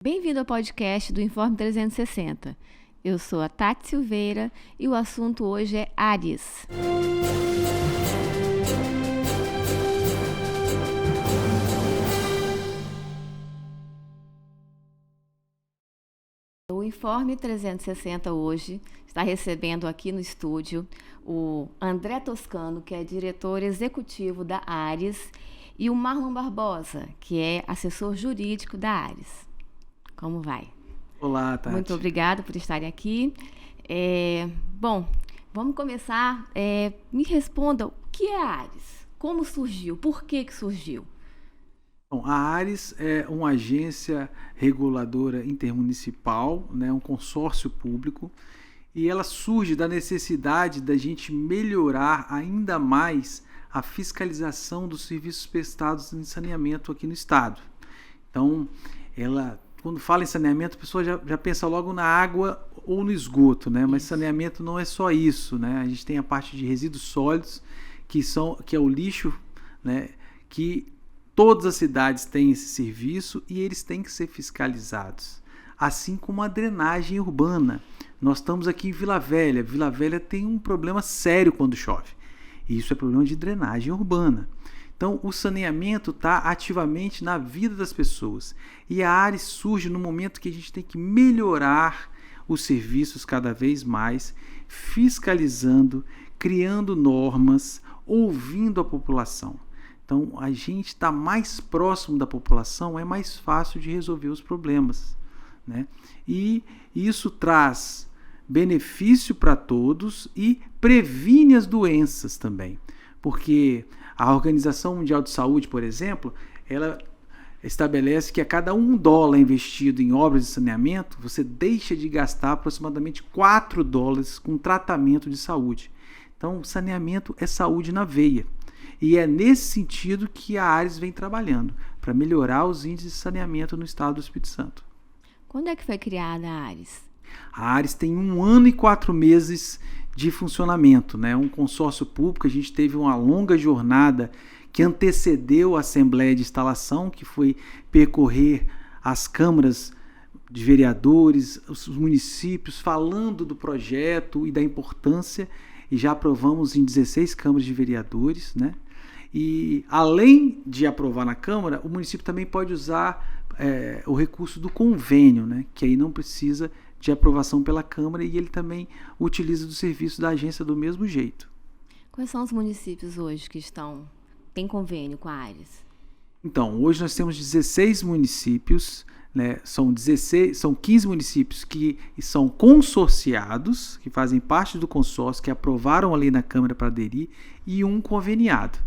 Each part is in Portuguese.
Bem-vindo ao podcast do Informe 360. Eu sou a Tati Silveira e o assunto hoje é Áries. O Informe 360 hoje está recebendo aqui no estúdio o André Toscano, que é diretor executivo da Áries, e o Marlon Barbosa, que é assessor jurídico da Áries. Como vai? Olá, Tati. Muito obrigada por estarem aqui. Bom, vamos começar. Me responda, o que é a Áries? Como surgiu? Por que surgiu? Bom, a Áries é uma agência reguladora intermunicipal, né, um consórcio público, e ela surge da necessidade da gente melhorar ainda mais a fiscalização dos serviços prestados em saneamento aqui no estado. Então, quando fala em saneamento, a pessoa já pensa logo na água ou no esgoto, né? Mas saneamento não é só isso, né? A gente tem a parte de resíduos sólidos, que é o lixo, né? Que todas as cidades têm esse serviço e eles têm que ser fiscalizados. Assim como a drenagem urbana. Nós estamos aqui em Vila Velha. Vila Velha tem um problema sério quando chove. E isso é problema de drenagem urbana. Então, o saneamento está ativamente na vida das pessoas. E a Áries surge no momento que a gente tem que melhorar os serviços cada vez mais, fiscalizando, criando normas, ouvindo a população. Então, a gente está mais próximo da população, é mais fácil de resolver os problemas, né? E isso traz benefício para todos e previne as doenças também. Porque a Organização Mundial de Saúde, por exemplo, ela estabelece que a cada $1 investido em obras de saneamento, você deixa de gastar aproximadamente $4 com tratamento de saúde. Então, saneamento é saúde na veia. E é nesse sentido que a Áries vem trabalhando, para melhorar os índices de saneamento no estado do Espírito Santo. Quando é que foi criada a Áries? A Áries tem 1 ano e 4 meses de funcionamento, né? Um consórcio público. A gente teve uma longa jornada que antecedeu a Assembleia de Instalação, que foi percorrer as câmaras de vereadores, os municípios, falando do projeto e da importância, e já aprovamos em 16 câmaras de vereadores, né? E além de aprovar na Câmara, o município também pode usar o recurso do convênio, né? Que aí não precisa de aprovação pela Câmara, e ele também utiliza do serviço da agência do mesmo jeito. Quais são os municípios hoje que têm convênio com a Áries? Então, hoje nós temos 16 municípios, né? São 15 municípios que são consorciados, que fazem parte do consórcio, que aprovaram a lei na Câmara para aderir, e um conveniado,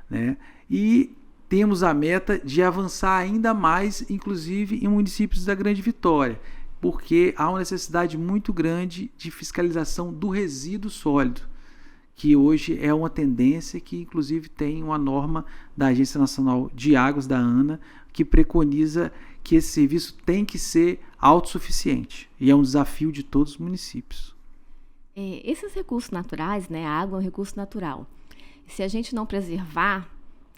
né? E temos a meta de avançar ainda mais, inclusive em municípios da Grande Vitória, porque há uma necessidade muito grande de fiscalização do resíduo sólido, que hoje é uma tendência que, inclusive, tem uma norma da Agência Nacional de Águas, da ANA, que preconiza que esse serviço tem que ser autossuficiente, e é um desafio de todos os municípios. Esses recursos naturais, né, a água é um recurso natural. Se a gente não preservar,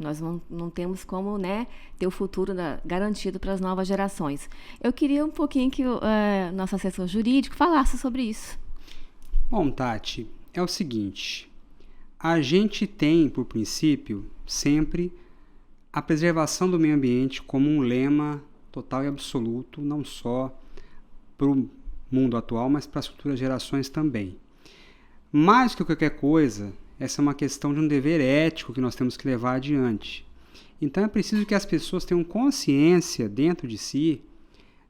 nós não temos como, né, ter o futuro garantido para as novas gerações. Eu queria um pouquinho que o nosso assessor jurídico falasse sobre isso. Bom, Tati, é o seguinte: a gente tem, por princípio, sempre a preservação do meio ambiente como um lema total e absoluto, não só para o mundo atual, mas para as futuras gerações também. Mais do que qualquer coisa, essa é uma questão de um dever ético que nós temos que levar adiante. Então é preciso que as pessoas tenham consciência dentro de si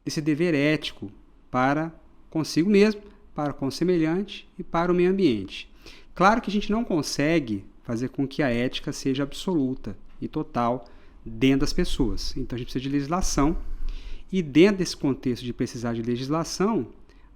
desse dever ético para consigo mesmo, para com o semelhante e para o meio ambiente. Claro que a gente não consegue fazer com que a ética seja absoluta e total dentro das pessoas. Então a gente precisa de legislação, e dentro desse contexto de precisar de legislação,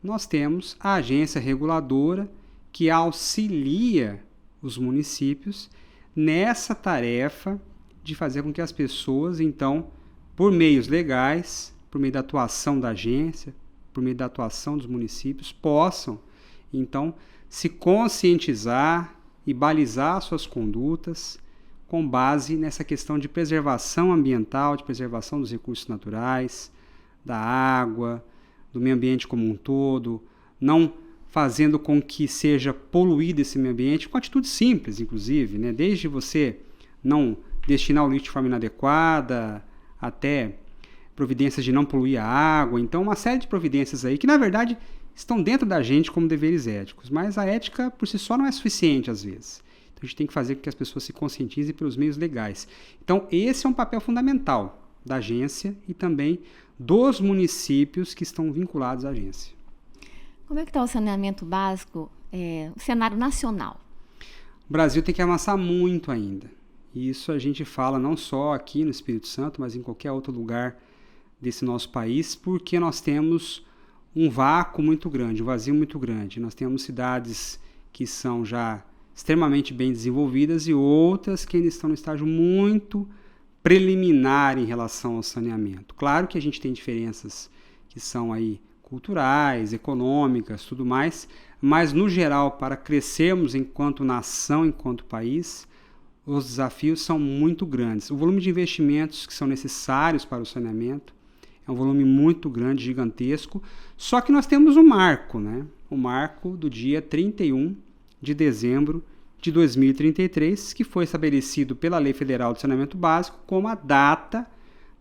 nós temos a agência reguladora que auxilia os municípios nessa tarefa de fazer com que as pessoas, então, por meios legais, por meio da atuação da agência, por meio da atuação dos municípios, possam, então, se conscientizar e balizar suas condutas com base nessa questão de preservação ambiental, de preservação dos recursos naturais, da água, do meio ambiente como um todo, não fazendo com que seja poluído esse meio ambiente, com atitudes simples, inclusive, né? Desde você não destinar o lixo de forma inadequada, até providências de não poluir a água. Então, uma série de providências aí que, na verdade, estão dentro da gente como deveres éticos, mas a ética por si só não é suficiente às vezes. Então, a gente tem que fazer com que as pessoas se conscientizem pelos meios legais. Então, esse é um papel fundamental da agência e também dos municípios que estão vinculados à agência. Como é que está o saneamento básico, o cenário nacional? O Brasil tem que avançar muito ainda. E isso a gente fala não só aqui no Espírito Santo, mas em qualquer outro lugar desse nosso país, porque nós temos um vácuo muito grande, um vazio muito grande. Nós temos cidades que são já extremamente bem desenvolvidas e outras que ainda estão no estágio muito preliminar em relação ao saneamento. Claro que a gente tem diferenças que são aí culturais, econômicas, tudo mais, mas no geral, para crescermos enquanto nação, enquanto país, os desafios são muito grandes. O volume de investimentos que são necessários para o saneamento é um volume muito grande, gigantesco, só que nós temos um marco, né? O marco do dia 31 de dezembro de 2033, que foi estabelecido pela Lei Federal do Saneamento Básico como a data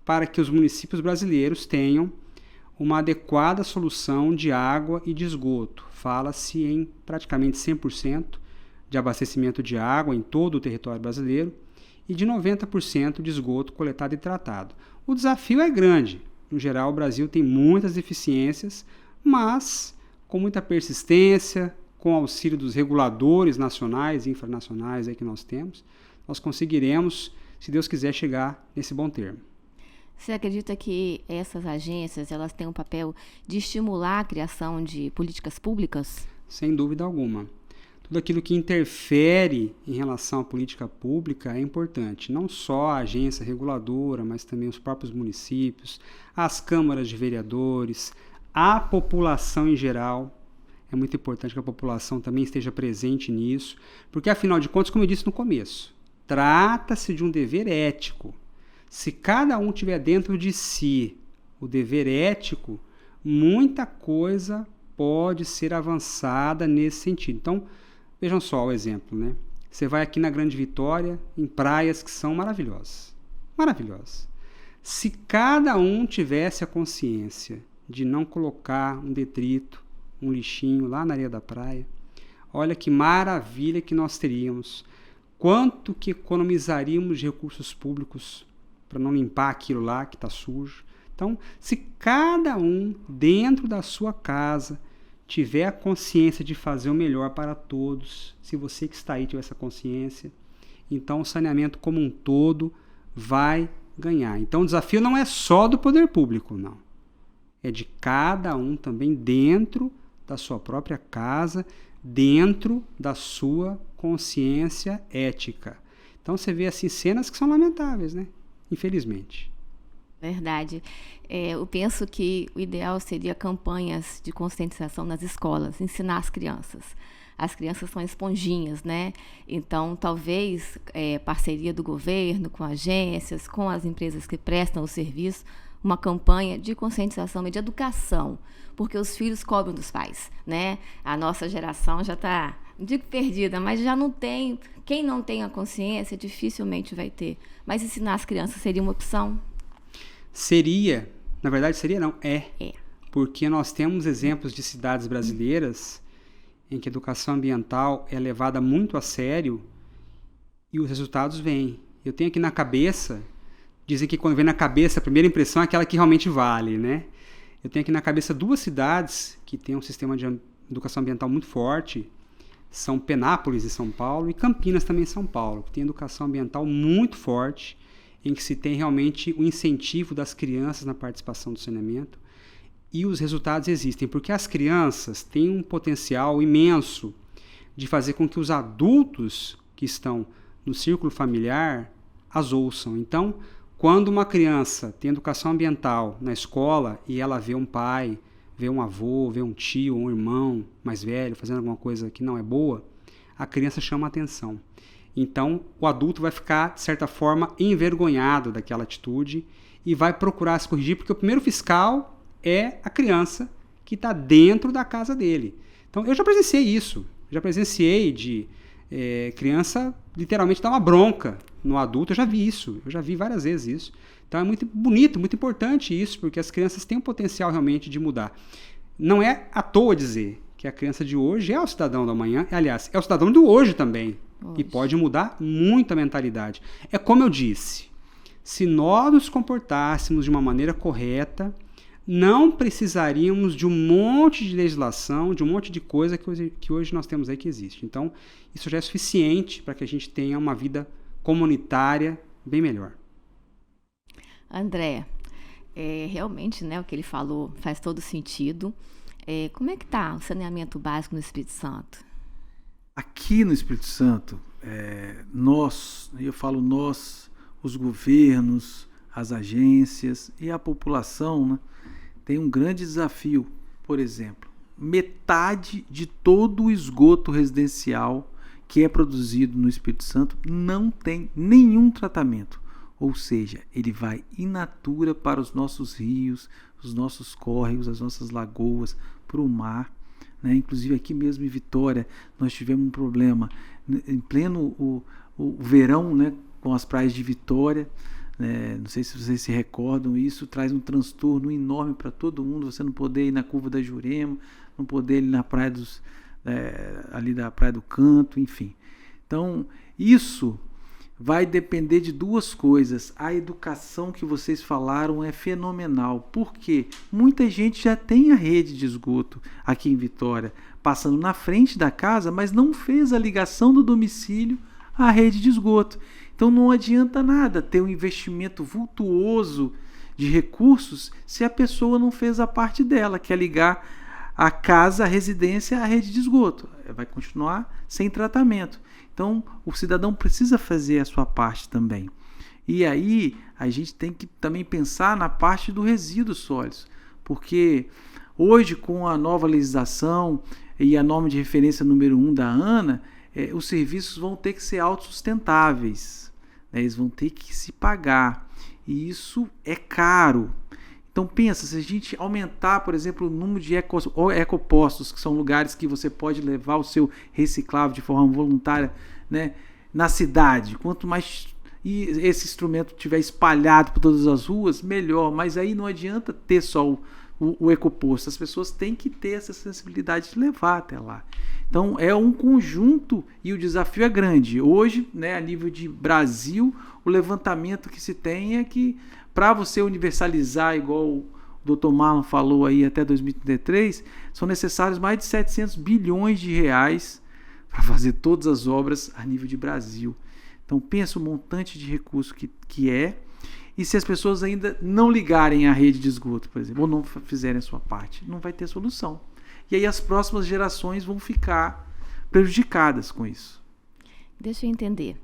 para que os municípios brasileiros tenham uma adequada solução de água e de esgoto. Fala-se em praticamente 100% de abastecimento de água em todo o território brasileiro e de 90% de esgoto coletado e tratado. O desafio é grande. No geral, o Brasil tem muitas deficiências, mas com muita persistência, com o auxílio dos reguladores nacionais e infranacionais aí que nós temos, nós conseguiremos, se Deus quiser, chegar nesse bom termo. Você acredita que essas agências elas têm um papel de estimular a criação de políticas públicas? Sem dúvida alguma. Tudo aquilo que interfere em relação à política pública é importante. Não só a agência reguladora, mas também os próprios municípios, as câmaras de vereadores, a população em geral. É muito importante que a população também esteja presente nisso, porque, afinal de contas, como eu disse no começo, trata-se de um dever ético. Se cada um tiver dentro de si o dever ético, muita coisa pode ser avançada nesse sentido. Então, vejam só o exemplo, né? Você vai aqui na Grande Vitória, em praias que são maravilhosas. Maravilhosas. Se cada um tivesse a consciência de não colocar um detrito, um lixinho lá na areia da praia, olha que maravilha que nós teríamos. Quanto que economizaríamos de recursos públicos para não limpar aquilo lá que está sujo. Então, se cada um dentro da sua casa tiver a consciência de fazer o melhor para todos, se você que está aí tiver essa consciência, então o saneamento como um todo vai ganhar. Então o desafio não é só do poder público, não. É de cada um também dentro da sua própria casa, dentro da sua consciência ética. Então você vê assim cenas que são lamentáveis, né? Infelizmente. Verdade. Eu penso que o ideal seria campanhas de conscientização nas escolas, ensinar as crianças. As crianças são esponjinhas, né? Então, talvez parceria do governo com agências, com as empresas que prestam o serviço, uma campanha de conscientização e de educação, porque os filhos cobram dos pais, né? A nossa geração já está, não digo perdida, mas já não tem. Quem não tem a consciência dificilmente vai ter. Mas ensinar as crianças seria uma opção? Seria, na verdade seria não, porque nós temos exemplos de cidades brasileiras em que a educação ambiental é levada muito a sério e os resultados vêm. Eu tenho aqui na cabeça, dizem que quando vem na cabeça a primeira impressão é aquela que realmente vale, né? Eu tenho aqui na cabeça duas cidades que têm um sistema de educação ambiental muito forte, são Penápolis em São Paulo e Campinas também em São Paulo, que tem educação ambiental muito forte, em que se tem realmente o incentivo das crianças na participação do saneamento e os resultados existem, porque as crianças têm um potencial imenso de fazer com que os adultos que estão no círculo familiar as ouçam. Então, quando uma criança tem educação ambiental na escola e ela vê um pai, vê um avô, vê um tio, um irmão mais velho fazendo alguma coisa que não é boa, a criança chama a atenção. Então, o adulto vai ficar, de certa forma, envergonhado daquela atitude e vai procurar se corrigir, porque o primeiro fiscal é a criança que está dentro da casa dele. Então, eu já presenciei isso. Já presenciei de criança literalmente dar uma bronca no adulto. Eu já vi isso. Eu já vi várias vezes isso. Então, é muito bonito, muito importante isso, porque as crianças têm o potencial realmente de mudar. Não é à toa dizer que a criança de hoje é o cidadão da amanhã. Aliás, é o cidadão do hoje também. E pode mudar muito a mentalidade. É como eu disse, se nós nos comportássemos de uma maneira correta, não precisaríamos de um monte de legislação, de um monte de coisa que hoje nós temos aí que existe. Então, isso já é suficiente para que a gente tenha uma vida comunitária bem melhor. André, realmente, né, o que ele falou faz todo sentido. Como é que está o saneamento básico no Espírito Santo? Aqui no Espírito Santo, eu falo nós, os governos, as agências e a população, né, tem um grande desafio. Por exemplo, metade de todo o esgoto residencial que é produzido no Espírito Santo não tem nenhum tratamento. Ou seja, ele vai in natura para os nossos rios, os nossos córregos, as nossas lagoas, para o mar. Né? Inclusive aqui mesmo em Vitória, nós tivemos um problema em pleno o verão, né, com as praias de Vitória. Não sei se vocês se recordam, isso traz um transtorno enorme para todo mundo. Você não poder ir na curva da Jurema, não poder ir na praia ali da Praia do Canto, enfim. Então, isso vai depender de duas coisas. A educação que vocês falaram é fenomenal, porque muita gente já tem a rede de esgoto aqui em Vitória, passando na frente da casa, mas não fez a ligação do domicílio à rede de esgoto. Então não adianta nada ter um investimento vultuoso de recursos se a pessoa não fez a parte dela, que é ligar a casa, a residência à rede de esgoto. Vai continuar sem tratamento. Então, o cidadão precisa fazer a sua parte também. E aí, a gente tem que também pensar na parte do resíduos sólidos, porque hoje, com a nova legislação e a norma de referência número 1 da ANA, os serviços vão ter que ser autossustentáveis, né? Eles vão ter que se pagar, e isso é caro. Então pensa, se a gente aumentar, por exemplo, o número de ecopostos, que são lugares que você pode levar o seu reciclável de forma voluntária, né, na cidade, quanto mais esse instrumento estiver espalhado por todas as ruas, melhor. Mas aí não adianta ter só o ecoposto, as pessoas têm que ter essa sensibilidade de levar até lá. Então é um conjunto e o desafio é grande. Hoje, né, a nível de Brasil, o levantamento que se tem é que para você universalizar, igual o Dr. Marlon falou aí, até 2033, são necessários mais de 700 bilhões de reais para fazer todas as obras a nível de Brasil. Então pensa o montante de recurso que é, e se as pessoas ainda não ligarem à rede de esgoto, por exemplo, ou não fizerem a sua parte, não vai ter solução. E aí as próximas gerações vão ficar prejudicadas com isso. Deixa eu entender.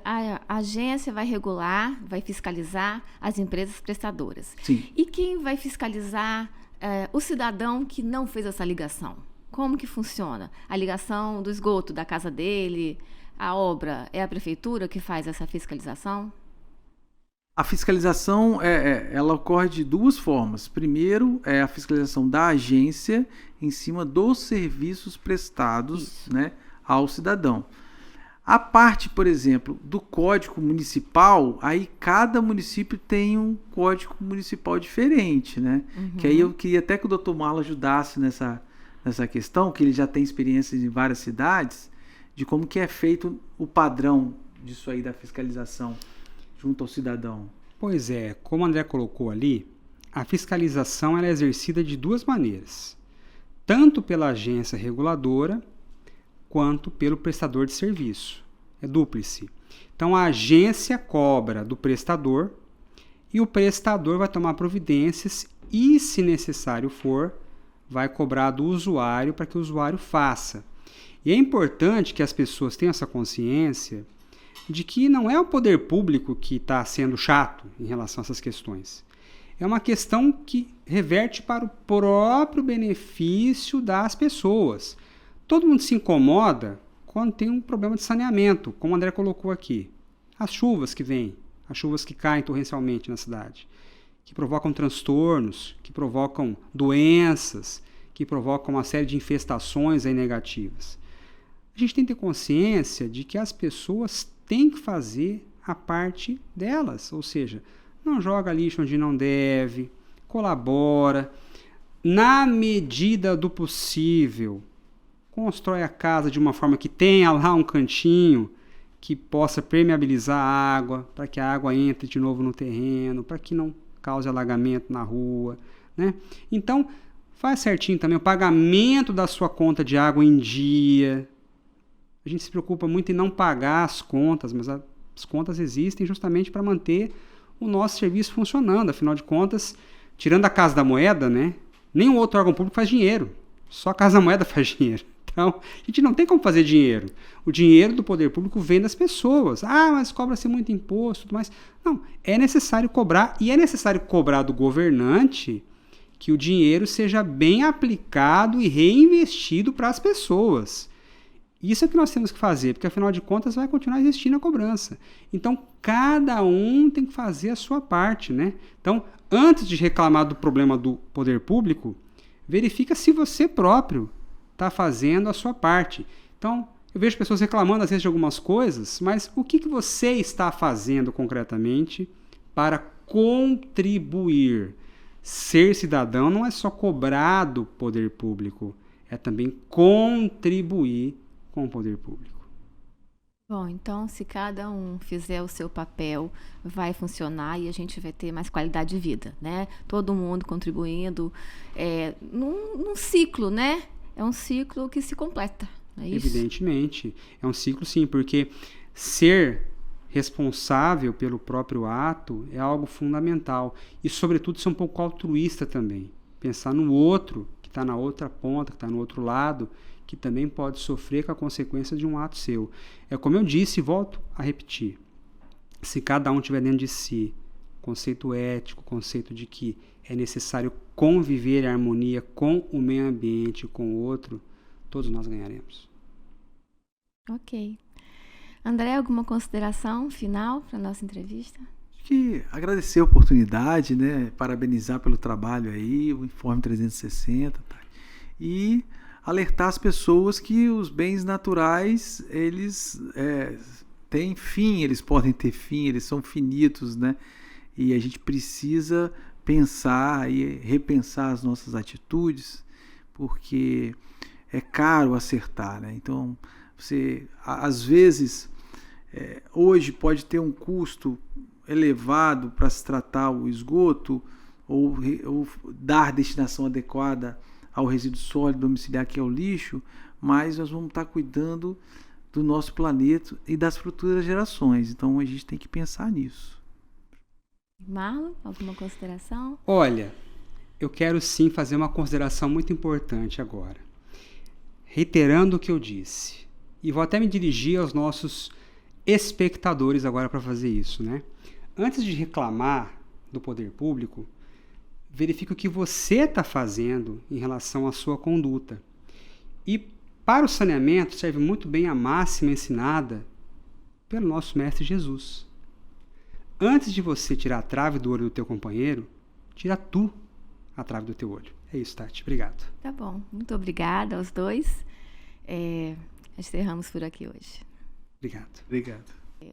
A agência vai regular, vai fiscalizar as empresas prestadoras. Sim. E quem vai fiscalizar o cidadão que não fez essa ligação? Como que funciona? A ligação do esgoto da casa dele, a obra, é a prefeitura que faz essa fiscalização? A fiscalização ela ocorre de duas formas. Primeiro, é a fiscalização da agência em cima dos serviços prestados, né, ao cidadão. A parte, por exemplo, do Código Municipal, aí cada município tem um Código Municipal diferente, né? Uhum. Que aí eu queria até que o Dr. Marlon ajudasse nessa questão, que ele já tem experiências em várias cidades, de como que é feito o padrão disso aí da fiscalização junto ao cidadão. Pois é, como o André colocou ali, a fiscalização ela é exercida de duas maneiras, tanto pela agência reguladora, quanto pelo prestador de serviço. É dúplice. Então, a agência cobra do prestador e o prestador vai tomar providências e, se necessário for, vai cobrar do usuário para que o usuário faça. E é importante que as pessoas tenham essa consciência de que não é o poder público que está sendo chato em relação a essas questões. É uma questão que reverte para o próprio benefício das pessoas. Todo mundo se incomoda quando tem um problema de saneamento, como o André colocou aqui. As chuvas que vêm, as chuvas que caem torrencialmente na cidade. que provocam transtornos, que provocam doenças, que provocam uma série de infestações aí negativas. A gente tem que ter consciência de que as pessoas têm que fazer a parte delas, ou seja, não joga lixo onde não deve, colabora, na medida do possível, constrói a casa de uma forma que tenha lá um cantinho que possa permeabilizar a água, para que a água entre de novo no terreno, para que não cause alagamento na rua, né? Então, faz certinho também o pagamento da sua conta de água em dia. A gente se preocupa muito em não pagar as contas, mas as contas existem justamente para manter o nosso serviço funcionando. Afinal de contas, tirando a Casa da Moeda, né, nenhum outro órgão público faz dinheiro. Só a Casa da Moeda faz dinheiro. Então, a gente não tem como fazer dinheiro. O dinheiro do poder público vem das pessoas. Ah, mas cobra-se muito imposto e tudo mais. Não, é necessário cobrar, e é necessário cobrar do governante que o dinheiro seja bem aplicado e reinvestido para as pessoas. Isso é o que nós temos que fazer, porque afinal de contas vai continuar existindo a cobrança. Então, cada um tem que fazer a sua parte, né? Então, antes de reclamar do problema do poder público, verifica se você próprio está fazendo a sua parte. Então, eu vejo pessoas reclamando às vezes de algumas coisas, mas o que você está fazendo concretamente para contribuir? Ser cidadão não é só cobrar do poder público, é também contribuir com o poder público. Bom, então se cada um fizer o seu papel, vai funcionar e a gente vai ter mais qualidade de vida, né? Todo mundo contribuindo num ciclo, né? É um ciclo que se completa, não é isso? Evidentemente, é um ciclo sim, porque ser responsável pelo próprio ato é algo fundamental e, sobretudo, ser um pouco altruísta também. Pensar no outro, que está na outra ponta, que está no outro lado, que também pode sofrer com a consequência de um ato seu. É como eu disse e volto a repetir. Se cada um tiver dentro de si conceito ético, conceito de que é necessário conviver em harmonia com o meio ambiente, com o outro, todos nós ganharemos. Ok. André, alguma consideração final para a nossa entrevista? Que agradecer a oportunidade, né? Parabenizar pelo trabalho aí, o Informe 360, tá? E alertar as pessoas que os bens naturais, eles têm fim, eles podem ter fim, eles são finitos, né? E a gente precisa pensar e repensar as nossas atitudes, porque é caro acertar, né? Então, você, às vezes, hoje pode ter um custo elevado para se tratar o esgoto ou dar destinação adequada ao resíduo sólido domiciliar, que é o lixo, mas nós vamos estar cuidando do nosso planeta e das futuras gerações. Então, a gente tem que pensar nisso. Marlon, alguma consideração? Olha, eu quero sim fazer uma consideração muito importante agora. Reiterando o que eu disse, e vou até me dirigir aos nossos espectadores agora para fazer isso, né? Antes de reclamar do poder público, verifique o que você está fazendo em relação à sua conduta. E para o saneamento serve muito bem a máxima ensinada pelo nosso mestre Jesus. Antes de você tirar a trave do olho do teu companheiro, tira tu a trave do teu olho. É isso, Tati. Obrigado. Tá bom. Muito obrigada aos dois. Encerramos por aqui hoje. Obrigado.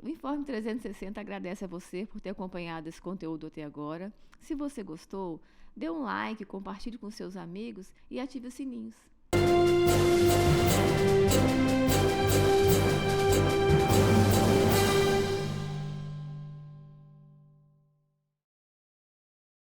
O Informe 360 agradece a você por ter acompanhado esse conteúdo até agora. Se você gostou, dê um like, compartilhe com seus amigos e ative os sininhos.